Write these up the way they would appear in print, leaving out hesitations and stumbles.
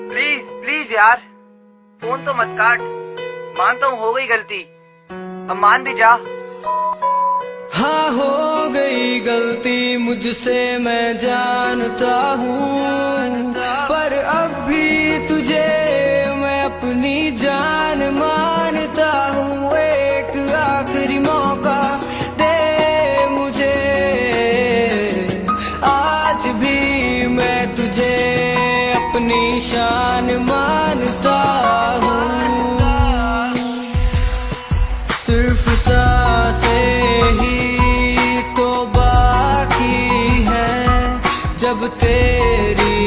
Please please यार, phone तो मत काट। मानता हूँ हो गई गलती, अब मान भी जा। हाँ, हो गई गलती मुझसे मैं जानता हूँ, पर अब भी तुझे मैं अपनी जान मानता हूँ। एक आखिरी मौका दे मुझे, आज भी मैं तुझे अपनी शान मानता हूँ। सिर्फ सांसें ही तो बाकी है, जब तेरी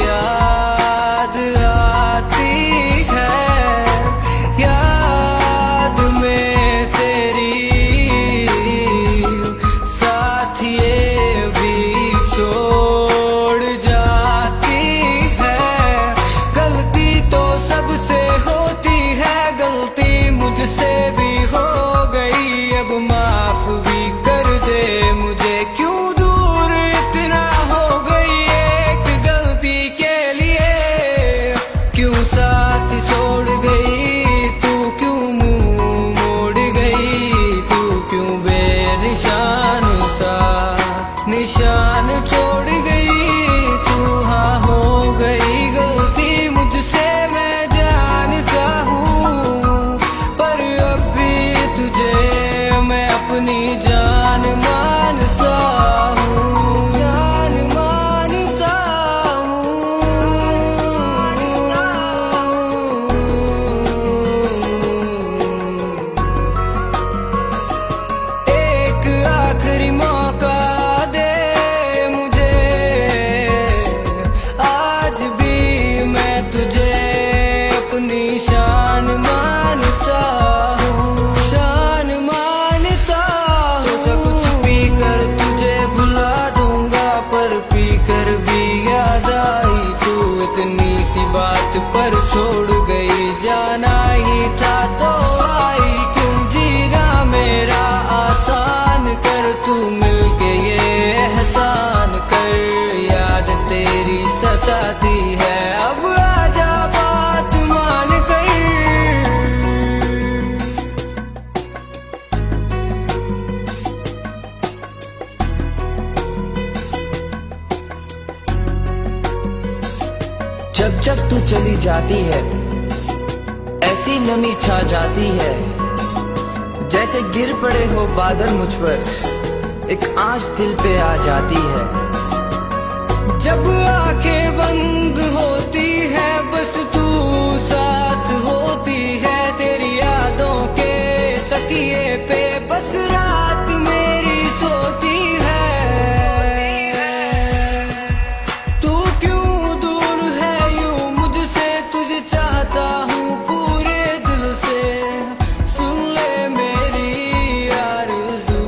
याद आती है। याद में तेरी साथ ये भी छोड़ जाती है। गलती तो सबसे होती है, गलती मुझसे भी हो गई। अब माफ भी कर दे मुझे, क्यों दूर इतना हो गई एक गलती के लिए। क्यों साथ छोड़ गई तू, क्यों मुंह मोड़ गई तू, क्यों बेनिशान सा निशान छोड़ गई तू। हाँ, हो गई गलती मुझसे मैं जानता हूँ, पर अब भी तुझे मैं अपनी जान मानता हूँ। जान मानता हूँ। एक आखिरी मौका दे मुझे, आज भी मैं तुझे अपनी शान मानता हूँ। शान मानता हूँ। सोचा कुछ पी कर तुझे भुला दूंगा, पर पी कर भी याद आई तू। इतनी सी बात पर छोड़ गई, जाना ही था तो आई। क्यों जीना मेरा आसान कर, तू मिलके ये एहसान कर। याद तेरी सताती है, अब आजा बात मान कर। जब जब तू चली जाती है, ऐसी नमी छा जाती है, जैसे गिर पड़े हो बादल मुझ पर, एक आँच दिल पे आ जाती है। जब आंखें बंद होती है, बस तू साथ होती है। तेरी यादों के तकिए पे बस रात मेरी सोती है। तू क्यों दूर है यूं मुझसे, तुझे चाहता हूँ पूरे दिल से। सुन ले मेरी आरज़ू,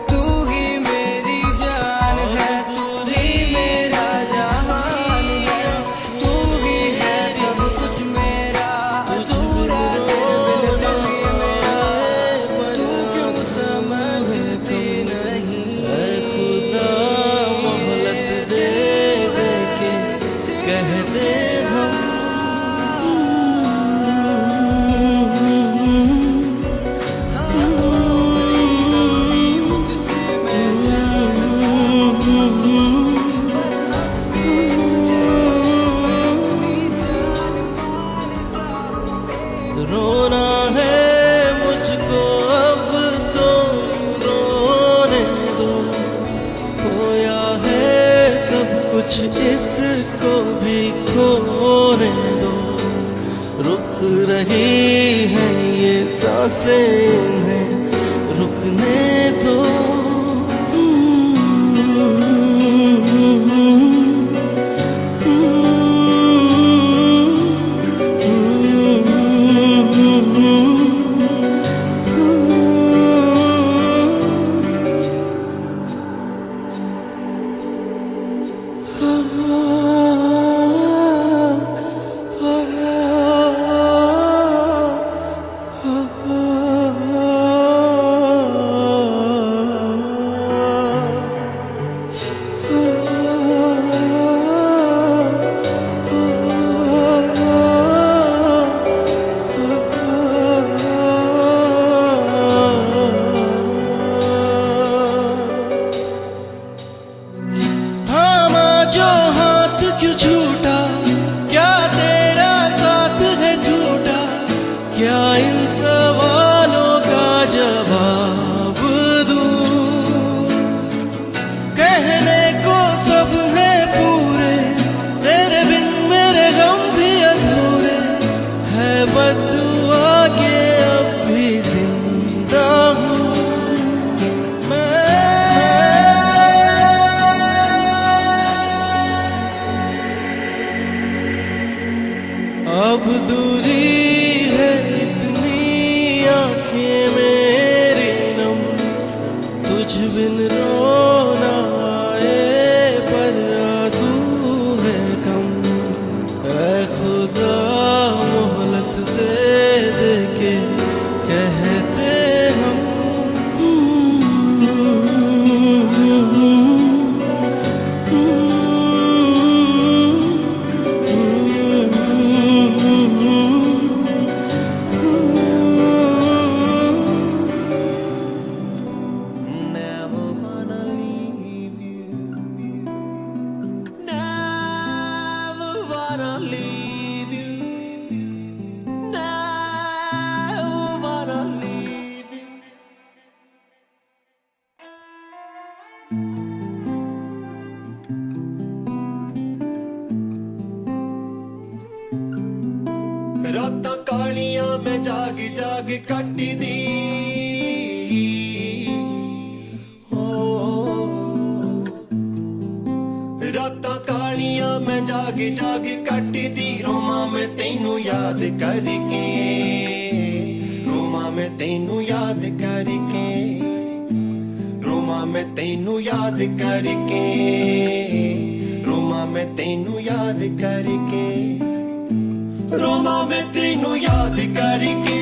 तू ही मेरी जान है, तू ही मेरा जहान है। तू ही है सब कुछ मेरा, अधूरा तेरे बिन दिल ये मेरा। तू क्यों समझती नहीं। खुदा मोहलत दे दे के कह दे हम, रोना है मुझको अब तो रोने दो। खोया है सब कुछ, इसको भी खोने दो। रुक रही है ये सांसें, इन्हें रुकने दो। Oh कहने को सब है पूरे, तेरे बिन मेरे गम भी अधूरे, है बद्दुआ के अब भी जिंदा हूँ अब दूरी है इतनी आंखें मेरी नम, तुझ बिन रोना आए पर आंसू है कम। ऐ खुदा मोहलत दे दे के कहते हम रातां कालियां मैं जाग जाग कट्टी दी, रातां कालियां मैं जाग जाग कट्टी दी, रोमां मैं तैनू याद करके, रोमां मैं तैनू याद करके, रोमां मैं तैनू याद करके, रोमां मैं तैनू याद करके, रोमां मैं तैनू याद करके,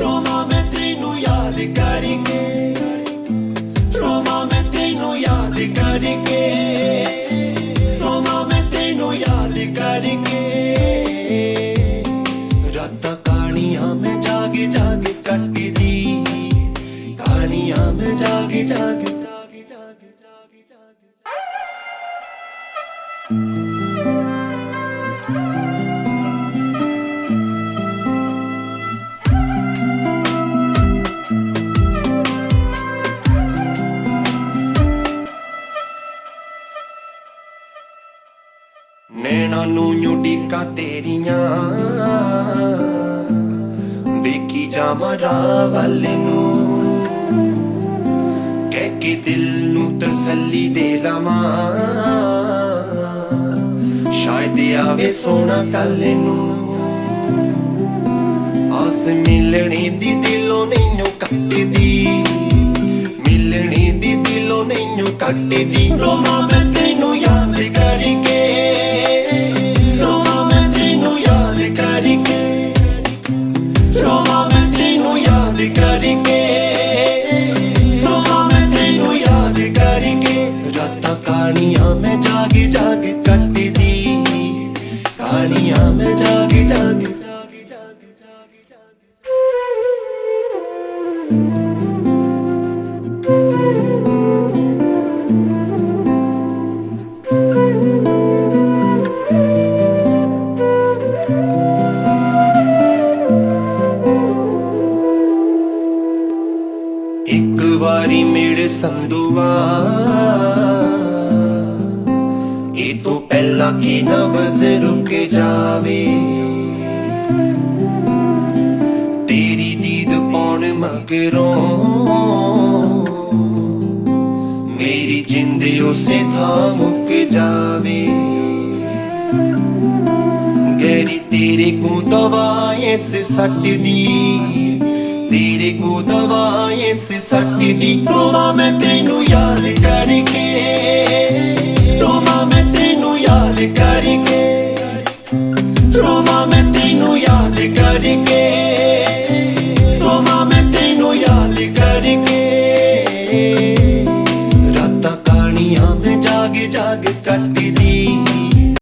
रोमां मैं तैनू याद करके, रोमां मैं तैनू याद करके, रोमां मैं तैनू याद करके। रातां कहानियां मैं जाग जाग कट्टी दी, कहानियां मैं जाग जाग जाग जाग जाग जाग। नैना नू उड़ीकां तेरियां वेखी जावां राह वल नू, कह के दिल नू तसल्ली दे लवां, शायद आवे सोना कल नू। आस मिलने दी दिलों नैनू कट्टदी, मिलने दी दिलों नैनू कट्टदी, रोमां मैं तैनू याद करके, रोमां मैं तैनू याद करके, रोमां मैं तैनू याद करके, रोमां मैं तैनू याद करके। रातां कहानियां मैं जाग जाग कट्टी दी, कहानियां मैं जाग जाग जाग जाग जाग जाग। एक वारी मेरे संदुआ, ये तो पहला की नब्ज़ रुक जावे, तेरी दीद पौन मगरों मेरी जिंद उसे था मुक जावे। गहरी तेरे को दवाएं से सट दी, तेरे को दवाएं से सट दी, रोमां मैं तैनू याद करके, रोमां मैं तैनू याद करके, रोमां मैं तैनू याद करके, रोमां मैं तैनू याद करके। रातां कहानियां मैं जाग जाग कट्टी दी,